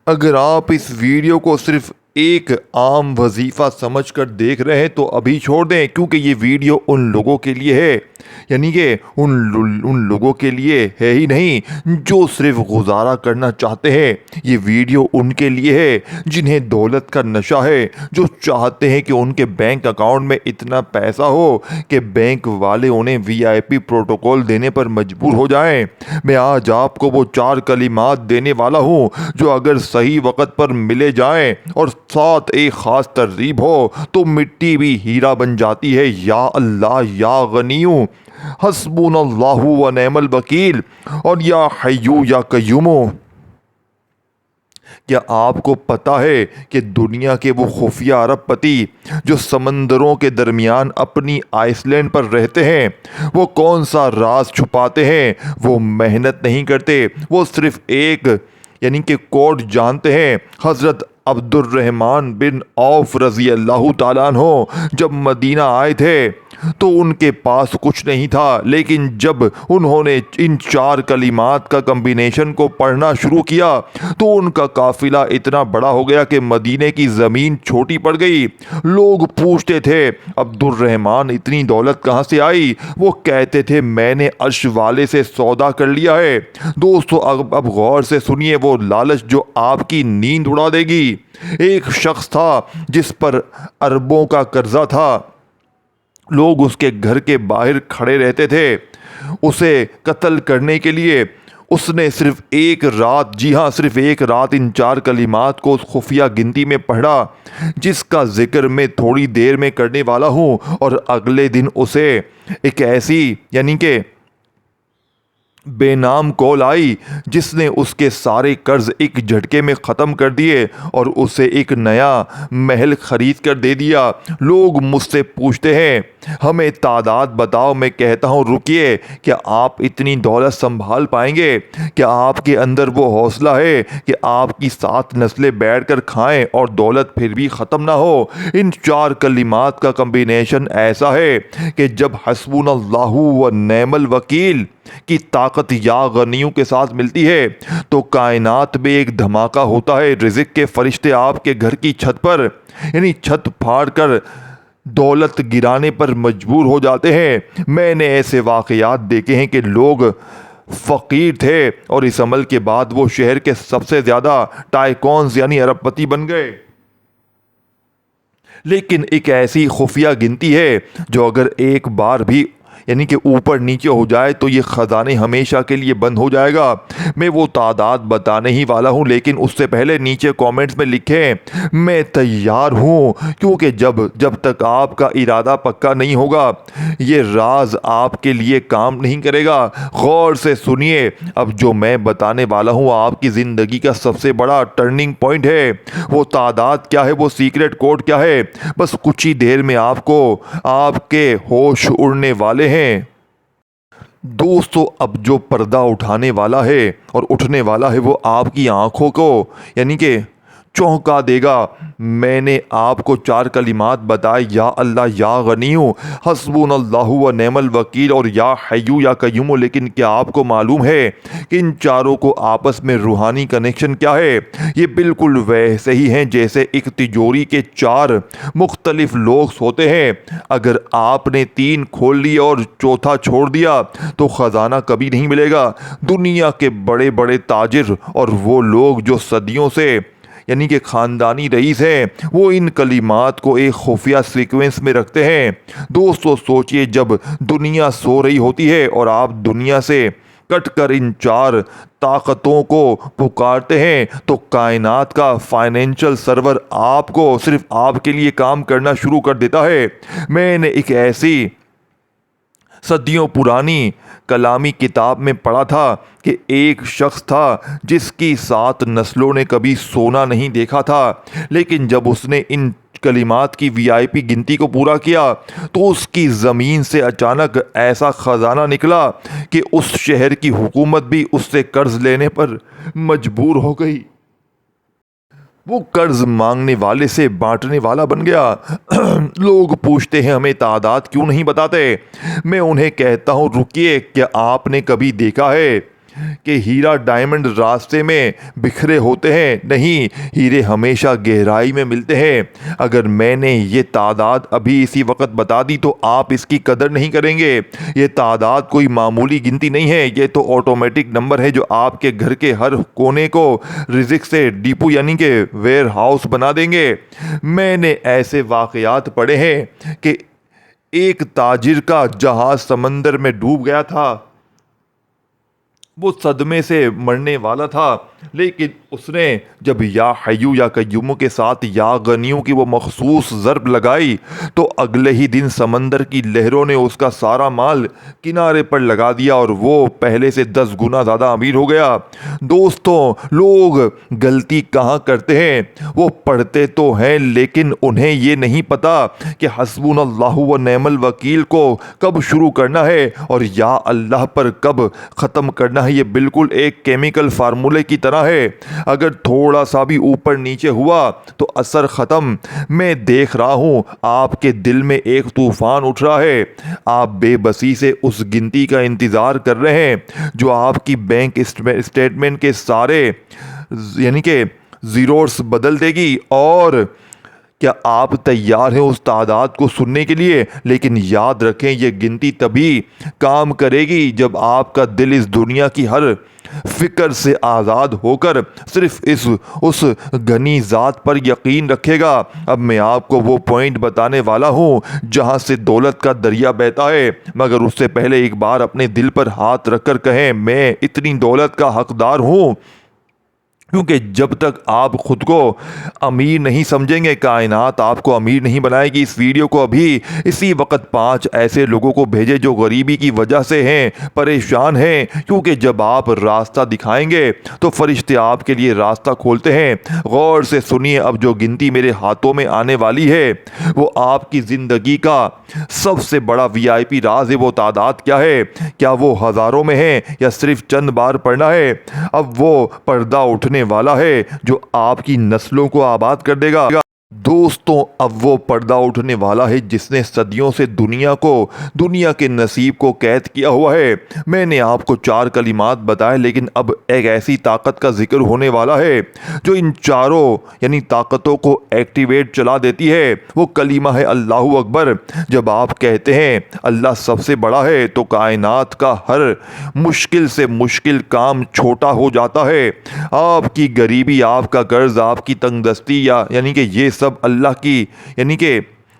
اگر آپ اس ویڈیو کو صرف ایک عام وظیفہ سمجھ کر دیکھ رہے ہیں تو ابھی چھوڑ دیں، کیونکہ یہ ویڈیو ان لوگوں کے لیے ہے، یعنی کہ ان لوگوں کے لیے ہے ہی نہیں جو صرف گزارا کرنا چاہتے ہیں۔ یہ ویڈیو ان کے لیے ہے جنہیں دولت کا نشہ ہے، جو چاہتے ہیں کہ ان کے بینک اکاؤنٹ میں اتنا پیسہ ہو کہ بینک والے انہیں VIP پروٹوکول دینے پر مجبور ہو جائیں۔ میں آج آپ کو وہ 4 کلمات دینے والا ہوں جو اگر صحیح وقت پر ملے جائیں اور ساتھ ایک خاص ترغیب ہو تو مٹی بھی ہیرا بن جاتی ہے۔ یا اللہ یا غنیو، حسبنا اللہ و نعم الوکیل، اور یا حیو یا قیوم۔ کیا آپ کو پتا ہے کہ دنیا کے وہ خفیہ ارب پتی جو سمندروں کے درمیان اپنی آئس لینڈ پر رہتے ہیں، وہ کون سا راز چھپاتے ہیں؟ وہ محنت نہیں کرتے، وہ صرف ایک یعنی کہ کوڈ جانتے ہیں۔ حضرت عبد الرحمن بن عوف رضی اللہ تعالیٰ عنہ جب مدینہ آئے تھے تو ان کے پاس کچھ نہیں تھا، لیکن جب انہوں نے ان 4 کلمات کا کمبینیشن کو پڑھنا شروع کیا تو ان کا قافلہ اتنا بڑا ہو گیا کہ مدینے کی زمین چھوٹی پڑ گئی۔ لوگ پوچھتے تھے عبد الرحمن اتنی دولت کہاں سے آئی؟ وہ کہتے تھے میں نے عرش والے سے سودا کر لیا ہے۔ دوستو اب غور سے سنیے وہ لالچ جو آپ کی نیند اڑا دے گی۔ ایک شخص تھا جس پر اربوں کا قرضہ تھا، لوگ اس کے گھر کے باہر کھڑے رہتے تھے اسے قتل کرنے کے لیے۔ اس نے صرف ایک رات، جی ہاں صرف ایک رات، ان 4 کلمات کو اس خفیہ گنتی میں پڑھا جس کا ذکر میں تھوڑی دیر میں کرنے والا ہوں، اور اگلے دن اسے ایک ایسی یعنی کہ بے نام کال آئی جس نے اس کے سارے قرض ایک جھٹکے میں ختم کر دیے اور اسے ایک نیا محل خرید کر دے دیا۔ لوگ مجھ سے پوچھتے ہیں ہمیں تعداد بتاؤ، میں کہتا ہوں رکیے، کیا آپ اتنی دولت سنبھال پائیں گے؟ کیا آپ کے اندر وہ حوصلہ ہے کہ آپ کی 7 نسلیں بیٹھ کر کھائیں اور دولت پھر بھی ختم نہ ہو؟ ان 4 کلمات کا کمبینیشن ایسا ہے کہ جب حسبنا اللہ و نعم الوکیل کی طاقت یا غنیوں کے ساتھ ملتی ہے تو کائنات میں ایک دھماکہ ہوتا ہے۔ رزق کے فرشتے آپ کے گھر کی چھت پر یعنی چھت پھاڑ کر دولت گرانے پر مجبور ہو جاتے ہیں۔ میں نے ایسے واقعات دیکھے ہیں کہ لوگ فقیر تھے اور اس عمل کے بعد وہ شہر کے سب سے زیادہ ٹائکونز یعنی ارب پتی بن گئے۔ لیکن ایک ایسی خفیہ گنتی ہے جو اگر ایک بار بھی یعنی کہ اوپر نیچے ہو جائے تو یہ خزانے ہمیشہ کے لیے بند ہو جائے گا۔ میں وہ تعداد بتانے ہی والا ہوں، لیکن اس سے پہلے نیچے کامنٹس میں لکھیں میں تیار ہوں، کیونکہ جب تک آپ کا ارادہ پکا نہیں ہوگا یہ راز آپ کے لیے کام نہیں کرے گا۔ غور سے سنیے، اب جو میں بتانے والا ہوں آپ کی زندگی کا سب سے بڑا ٹرننگ پوائنٹ ہے۔ وہ تعداد کیا ہے، وہ سیکرٹ کوڈ کیا ہے، بس کچھ ہی دیر میں آپ کے ہوش اڑنے والے ہیں۔ دوستو اب جو پردہ اٹھانے والا ہے اور اٹھنے والا ہے وہ آپ کی آنکھوں کو یعنی کہ چونکا دے گا۔ میں نے آپ کو 4 کلمات بتائے، یا اللہ یا غنیو، حسبنا اللہ و نعم الوکیل اور یا حیو یا قیوم، لیکن کیا آپ کو معلوم ہے کہ ان چاروں کو آپس میں روحانی کنیکشن کیا ہے؟ یہ بالکل ویسے ہی ہیں جیسے ایک تجوری کے 4 مختلف لاکس ہوتے ہیں۔ اگر آپ نے 3 کھول لیے اور چوتھا چھوڑ دیا تو خزانہ کبھی نہیں ملے گا۔ دنیا کے بڑے بڑے تاجر اور وہ لوگ جو صدیوں سے یعنی کہ خاندانی رئیس ہیں، وہ ان کلمات کو ایک خفیہ سیکوینس میں رکھتے ہیں۔ دوستو سوچئے، جب دنیا سو رہی ہوتی ہے اور آپ دنیا سے کٹ کر ان 4 طاقتوں کو پکارتے ہیں تو کائنات کا فائنینشل سرور آپ کو صرف آپ کے لیے کام کرنا شروع کر دیتا ہے۔ میں نے ایک ایسی صدیوں پرانی کلامی کتاب میں پڑھا تھا کہ ایک شخص تھا جس کی 7 نسلوں نے کبھی سونا نہیں دیکھا تھا، لیکن جب اس نے ان کلمات کی VIP گنتی کو پورا کیا تو اس کی زمین سے اچانک ایسا خزانہ نکلا کہ اس شہر کی حکومت بھی اس سے قرض لینے پر مجبور ہو گئی۔ وہ قرض مانگنے والے سے بانٹنے والا بن گیا۔ لوگ پوچھتے ہیں ہمیں تعداد کیوں نہیں بتاتے؟ میں انہیں کہتا ہوں رکیے، کیا آپ نے کبھی دیکھا ہے کہ ہیرا ڈائمنڈ راستے میں بکھرے ہوتے ہیں، نہیں، ہیرے ہمیشہ گہرائی میں ملتے ہیں۔ اگر میں نے یہ تعداد ابھی اسی وقت بتا دی تو آپ اس کی قدر نہیں کریں گے۔ یہ تعداد کوئی معمولی گنتی نہیں ہے، یہ تو آٹومیٹک نمبر ہے جو آپ کے گھر کے ہر کونے کو رزق سے ڈیپو یعنی کہ ویئر ہاؤس بنا دیں گے۔ میں نے ایسے واقعات پڑھے ہیں کہ ایک تاجر کا جہاز سمندر میں ڈوب گیا تھا، وہ صدمے سے مرنے والا تھا، لیکن اس نے جب یا حیو یا قیوم کے ساتھ یا غنیوں کی وہ مخصوص ضرب لگائی تو اگلے ہی دن سمندر کی لہروں نے اس کا سارا مال کنارے پر لگا دیا اور وہ پہلے سے 10 گنا زیادہ امیر ہو گیا۔ دوستوں، لوگ غلطی کہاں کرتے ہیں؟ وہ پڑھتے تو ہیں لیکن انہیں یہ نہیں پتا کہ حسبنا اللہ و نعم الوکیل کو کب شروع کرنا ہے اور یا اللہ پر کب ختم کرنا ہے۔ یہ بالکل ایک کیمیکل فارمولے کی طرح ہے، اگر تھوڑا سا بھی اوپر نیچے ہوا تو اثر ختم۔ میں دیکھ رہا ہوں آپ کے دل میں ایک طوفان اٹھ رہا ہے، آپ بے بسی سے اس گنتی کا انتظار کر رہے ہیں جو آپ کی بینک اسٹیٹمنٹ کے سارے یعنی کہ زیروز بدل دے گی۔ اور کیا آپ تیار ہیں اس تعداد کو سننے کے لیے؟ لیکن یاد رکھیں یہ گنتی تبھی کام کرے گی جب آپ کا دل اس دنیا کی ہر فکر سے آزاد ہو کر صرف اس غنی ذات پر یقین رکھے گا۔ اب میں آپ کو وہ پوائنٹ بتانے والا ہوں جہاں سے دولت کا دریا بہتا ہے، مگر اس سے پہلے ایک بار اپنے دل پر ہاتھ رکھ کر کہیں میں اتنی دولت کا حقدار ہوں، کیونکہ جب تک آپ خود کو امیر نہیں سمجھیں گے کائنات آپ کو امیر نہیں بنائے گی۔ اس ویڈیو کو ابھی اسی وقت 5 ایسے لوگوں کو بھیجے جو غریبی کی وجہ سے ہیں، پریشان ہیں، کیونکہ جب آپ راستہ دکھائیں گے تو فرشتے آپ کے لیے راستہ کھولتے ہیں۔ غور سے سنیے، اب جو گنتی میرے ہاتھوں میں آنے والی ہے وہ آپ کی زندگی کا سب سے بڑا VIP راز ہے۔ وہ تعداد کیا ہے؟ کیا وہ ہزاروں میں ہے یا صرف چند بار پڑھنا ہے؟ اب وہ پردہ اٹھنے والا ہے جو آپ کی نسلوں کو آباد کر دے گا۔ دوستوں، اب وہ پردہ اٹھنے والا ہے جس نے صدیوں سے دنیا کے نصیب کو قید کیا ہوا ہے۔ میں نے آپ کو 4 کلمات بتائے، لیکن اب ایک ایسی طاقت کا ذکر ہونے والا ہے جو ان چاروں یعنی طاقتوں کو ایکٹیویٹ چلا دیتی ہے۔ وہ کلمہ ہے اللہ اکبر۔ جب آپ کہتے ہیں اللہ سب سے بڑا ہے تو کائنات کا ہر مشکل سے مشکل کام چھوٹا ہو جاتا ہے۔ آپ کی غریبی، آپ کا قرض، آپ کی تنگ دستی یعنی کہ یہ سب اللہ کی یعنی کہ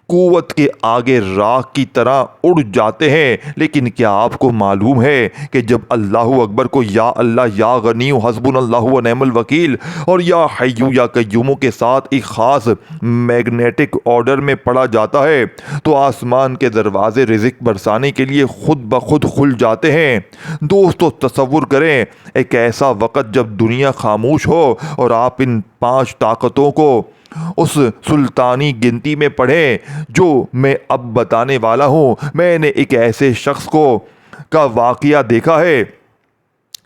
قوت کے آگے راکھ کی طرح اڑ جاتے ہیں۔ لیکن کیا آپ کو معلوم ہے کہ جب اللہ اکبر کو یا اللہ، یا غنی، حسبنا اللہ و نعم الوکیل اور یا حیو یا قیوم کے ساتھ ایک خاص میگنیٹک آرڈر میں پڑھا جاتا ہے تو آسمان کے دروازے رزق برسانے کے لیے خود بخود کھل جاتے ہیں؟ دوستو، تصور کریں ایک ایسا وقت جب دنیا خاموش ہو اور آپ ان 5 طاقتوں کو اس سلطانی گنتی میں پڑھیں جو میں اب بتانے والا ہوں۔ میں نے ایک ایسے شخص کا واقعہ دیکھا ہے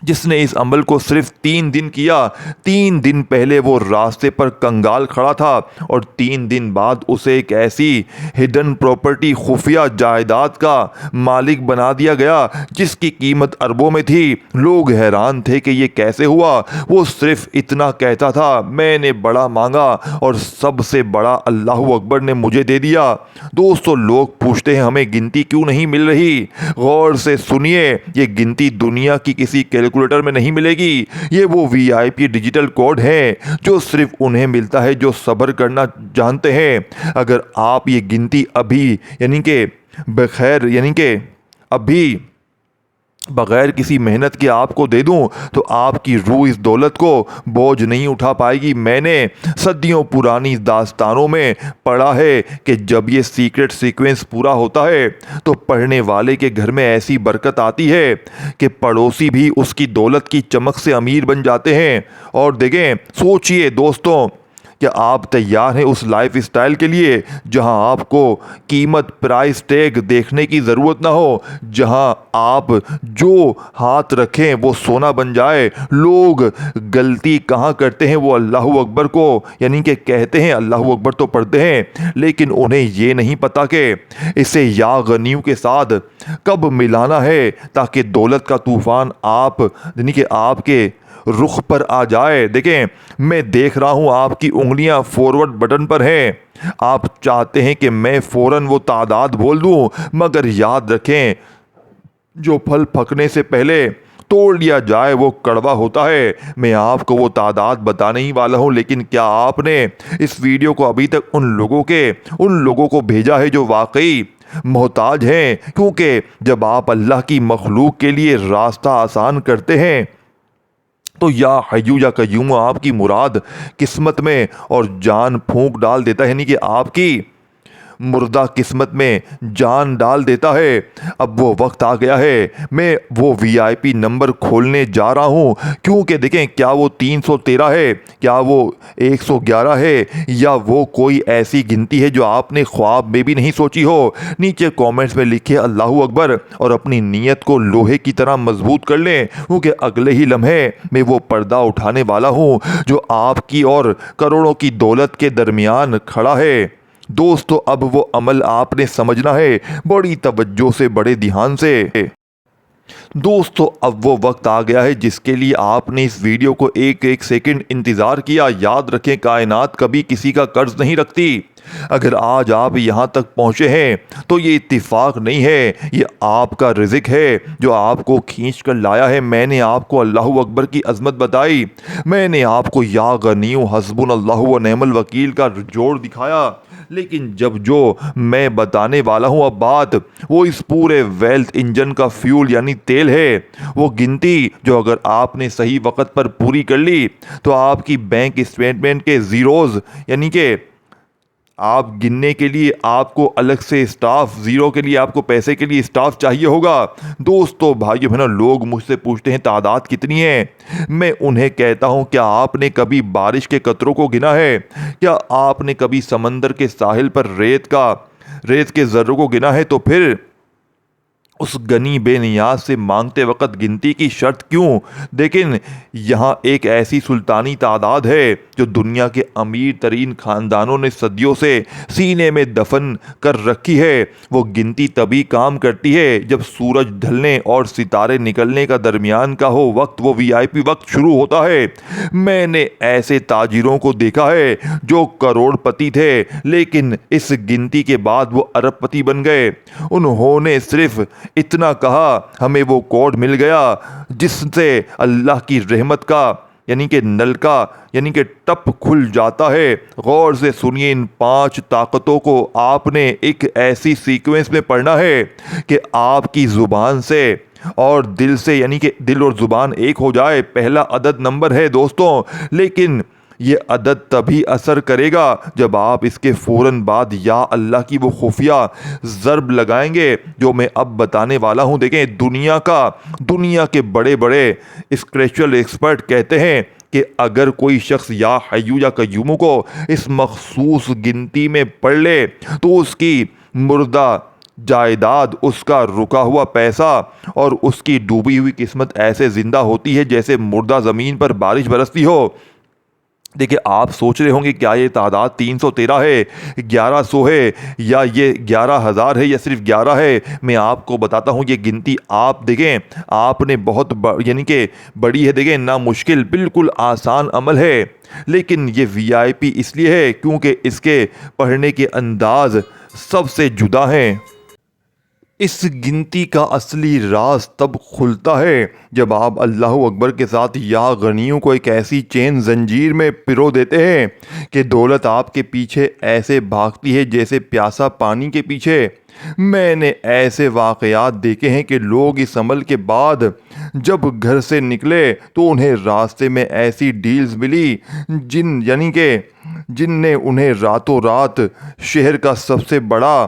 جس نے اس عمل کو صرف 3 دن کیا۔ 3 دن پہلے وہ راستے پر کنگال کھڑا تھا اور 3 دن بعد اسے ایک ایسی ہڈن پراپرٹی، خفیہ جائیداد کا مالک بنا دیا گیا جس کی قیمت اربوں میں تھی۔ لوگ حیران تھے کہ یہ کیسے ہوا۔ وہ صرف اتنا کہتا تھا، میں نے بڑا مانگا اور سب سے بڑا اللہ اکبر نے مجھے دے دیا۔ دوستو، لوگ پوچھتے ہیں ہمیں گنتی کیوں نہیں مل رہی؟ غور سے سنیے، یہ گنتی دنیا کی کسی کیلکولیٹر میں نہیں ملے گی۔ یہ وہ VIP ڈیجیٹل کوڈ ہے جو صرف انہیں ملتا ہے جو صبر کرنا جانتے ہیں۔ اگر آپ یہ گنتی ابھی بغیر کسی محنت کے آپ کو دے دوں تو آپ کی روح اس دولت کو بوجھ نہیں اٹھا پائے گی۔ میں نے صدیوں پرانی داستانوں میں پڑھا ہے کہ جب یہ سیکرٹ سیکوینس پورا ہوتا ہے تو پڑھنے والے کے گھر میں ایسی برکت آتی ہے کہ پڑوسی بھی اس کی دولت کی چمک سے امیر بن جاتے ہیں۔ اور دیکھیں، سوچئے دوستوں، کیا آپ تیار ہیں اس لائف اسٹائل کے لیے جہاں آپ کو قیمت پرائس ٹیگ دیکھنے کی ضرورت نہ ہو، جہاں آپ جو ہاتھ رکھیں وہ سونا بن جائے؟ لوگ غلطی کہاں کرتے ہیں، وہ اللہ اکبر کو یعنی کہ کہتے ہیں، اللہ اکبر تو پڑھتے ہیں، لیکن انہیں یہ نہیں پتا کہ اسے یا غنیوں کے ساتھ کب ملانا ہے تاکہ دولت کا طوفان آپ یعنی کہ آپ کے رخ پر آ جائے۔ دیکھیں، میں دیکھ رہا ہوں آپ کی انگلیاں فارورڈ بٹن پر ہیں، آپ چاہتے ہیں کہ میں فوراً وہ تعداد بول دوں، مگر یاد رکھیں جو پھل پکنے سے پہلے توڑ لیا جائے وہ کڑوا ہوتا ہے۔ میں آپ کو وہ تعداد بتانے ہی والا ہوں، لیکن کیا آپ نے اس ویڈیو کو ابھی تک ان لوگوں کو بھیجا ہے جو واقعی محتاج ہیں؟ کیونکہ جب آپ اللہ کی مخلوق کے لیے راستہ آسان کرتے ہیں تو یا حیو یا قیوم آپ کی مراد قسمت میں اور جان پھونک ڈال دیتا ہے، یعنی کہ آپ کی مردہ قسمت میں جان ڈال دیتا ہے۔ اب وہ وقت آ گیا ہے، میں وہ وی آئی پی نمبر کھولنے جا رہا ہوں، کیونکہ دیکھیں کیا وہ 313 ہے، کیا وہ 111 ہے، یا وہ کوئی ایسی گنتی ہے جو آپ نے خواب میں بھی نہیں سوچی ہو؟ نیچے کامنٹس میں لکھیں اللہ اکبر اور اپنی نیت کو لوہے کی طرح مضبوط کر لیں، کیونکہ اگلے ہی لمحے میں وہ پردہ اٹھانے والا ہوں جو آپ کی اور کروڑوں کی دولت کے درمیان کھڑا ہے۔ دوستو، اب وہ عمل آپ نے سمجھنا ہے، بڑی توجہ سے، بڑے دھیان سے۔ دوستو، اب وہ وقت آ گیا ہے جس کے لیے آپ نے اس ویڈیو کو ایک ایک سیکنڈ انتظار کیا۔ یاد رکھیں، کائنات کبھی کسی کا قرض نہیں رکھتی۔ اگر آج آپ یہاں تک پہنچے ہیں تو یہ اتفاق نہیں ہے، یہ آپ کا رزق ہے جو آپ کو کھینچ کر لایا ہے۔ میں نے آپ کو اللہ اکبر کی عظمت بتائی، میں نے آپ کو یا غنیوں حسبنا اللہ و نعم الوکیل کا جوڑ دکھایا، لیکن جو میں بتانے والا ہوں اب بات، وہ اس پورے ویلتھ انجن کا فیول یعنی تیل ہے۔ وہ گنتی جو اگر آپ نے صحیح وقت پر پوری کر لی تو آپ کی بینک اسٹیٹمنٹ کے زیروز یعنی کہ آپ گننے کے لیے آپ کو الگ سے اسٹاف، زیرو کے لیے آپ کو پیسے کے لیے اسٹاف چاہیے ہوگا۔ دوستو، بھائیو بہنوں، لوگ مجھ سے پوچھتے ہیں تعداد کتنی ہے؟ میں انہیں کہتا ہوں، کیا آپ نے کبھی بارش کے قطروں کو گنا ہے؟ کیا آپ نے کبھی سمندر کے ساحل پر ریت کے ذروں کو گنا ہے؟ تو پھر اس غنی بے نیاز سے مانگتے وقت گنتی کی شرط کیوں؟ لیکن یہاں ایک ایسی سلطانی تعداد ہے جو دنیا کے امیر ترین خاندانوں نے صدیوں سے سینے میں دفن کر رکھی ہے۔ وہ گنتی تبھی کام کرتی ہے جب سورج ڈھلنے اور ستارے نکلنے کا درمیان کا ہو وقت، وہ وی آئی پی وقت شروع ہوتا ہے۔ میں نے ایسے تاجروں کو دیکھا ہے جو کروڑ پتی تھے، لیکن اس گنتی کے بعد وہ ارب پتی بن گئے۔ انہوں نے صرف اتنا کہا، ہمیں وہ کوڈ مل گیا جس سے اللہ کی رحمت کا یعنی کہ نلکا یعنی کہ ٹپ کھل جاتا ہے۔ غور سے سنیے، ان 5 طاقتوں کو آپ نے ایک ایسی سیکوینس میں پڑھنا ہے کہ آپ کی زبان سے اور دل سے یعنی کہ دل اور زبان ایک ہو جائے۔ پہلا عدد نمبر ہے دوستوں، لیکن یہ عدد تبھی اثر کرے گا جب آپ اس کے فوراً بعد یا اللہ کی وہ خفیہ ضرب لگائیں گے جو میں اب بتانے والا ہوں۔ دیکھیں، دنیا کے بڑے بڑے اسپریچول ایکسپرٹ کہتے ہیں کہ اگر کوئی شخص یا حیو یا قیوم کو اس مخصوص گنتی میں پڑھ لے تو اس کی مردہ جائیداد، اس کا رکا ہوا پیسہ اور اس کی ڈوبی ہوئی قسمت ایسے زندہ ہوتی ہے جیسے مردہ زمین پر بارش برستی ہو۔ دیکھیں، آپ سوچ رہے ہوں گے کیا یہ تعداد 313 ہے، 1100 ہے، یا یہ 11,000 ہے، یا صرف 11 ہے؟ میں آپ کو بتاتا ہوں، یہ گنتی آپ دیکھیں، آپ نے بہت یعنی کہ بڑی ہے، دیکھیں نا، مشکل بالکل آسان عمل ہے، لیکن یہ وی آئی پی اس لیے ہے کیونکہ اس کے پڑھنے کے انداز سب سے جدا ہیں۔ اس گنتی کا اصلی راز تب کھلتا ہے جب آپ اللہ اکبر کے ساتھ یا غنیوں کو ایک ایسی چین زنجیر میں پرو دیتے ہیں کہ دولت آپ کے پیچھے ایسے بھاگتی ہے جیسے پیاسا پانی کے پیچھے۔ میں نے ایسے واقعات دیکھے ہیں کہ لوگ اس عمل کے بعد جب گھر سے نکلے تو انہیں راستے میں ایسی ڈیلز ملی جن نے انہیں راتوں رات شہر کا سب سے بڑا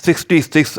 66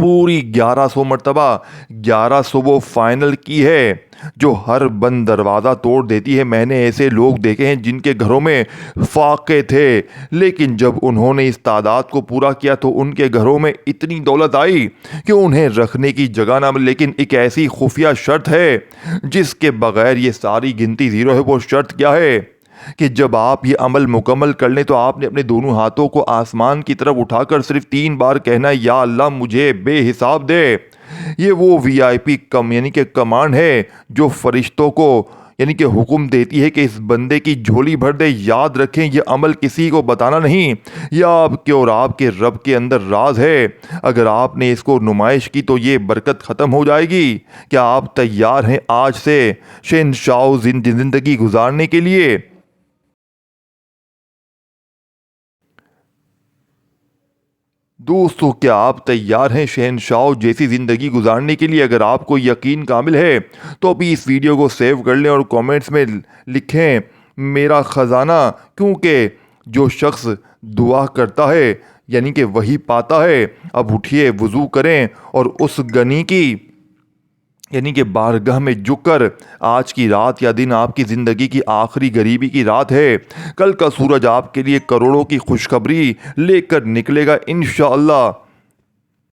پوری 1100 مرتبہ 1100 وہ فائنل کی ہے جو ہر بند دروازہ توڑ دیتی ہے۔ میں نے ایسے لوگ دیکھے ہیں جن کے گھروں میں فاقے تھے، لیکن جب انہوں نے اس تعداد کو پورا کیا تو ان کے گھروں میں اتنی دولت آئی کہ انہیں رکھنے کی جگہ نہ ملی۔ لیکن ایک ایسی خفیہ شرط ہے جس کے بغیر یہ ساری گنتی زیرو ہے۔ وہ شرط کیا ہے کہ جب آپ یہ عمل مکمل کر لیں تو آپ نے اپنے دونوں ہاتھوں کو آسمان کی طرف اٹھا کر صرف 3 بار کہنا ہے، یا اللہ مجھے بے حساب دے۔ یہ وہ VIP یعنی کہ کمانڈ ہے جو فرشتوں کو یعنی کہ حکم دیتی ہے کہ اس بندے کی جھولی بھر دے۔ یاد رکھیں یہ عمل کسی کو بتانا نہیں، یہ آپ کے اور آپ کے رب کے اندر راز ہے۔ اگر آپ نے اس کو نمائش کی تو یہ برکت ختم ہو جائے گی۔ کیا آپ تیار ہیں آج سے شہنشاہ زندگی گزارنے کے لیے؟ دوستو، کیا آپ تیار ہیں شہنشاہ جیسی زندگی گزارنے کے لیے؟ اگر آپ کو یقین کامل ہے تو ابھی اس ویڈیو کو سیو کر لیں اور کومنٹس میں لکھیں میرا خزانہ، کیونکہ جو شخص دعا کرتا ہے یعنی کہ وہی پاتا ہے۔ اب اٹھیے، وضو کریں اور اس غنی کی یعنی کہ بارگاہ میں جھک کر آج کی رات یا دن آپ کی زندگی کی آخری غریبی کی رات ہے، کل کا سورج آپ کے لیے کروڑوں کی خوشخبری لے کر نکلے گا انشاءاللہ۔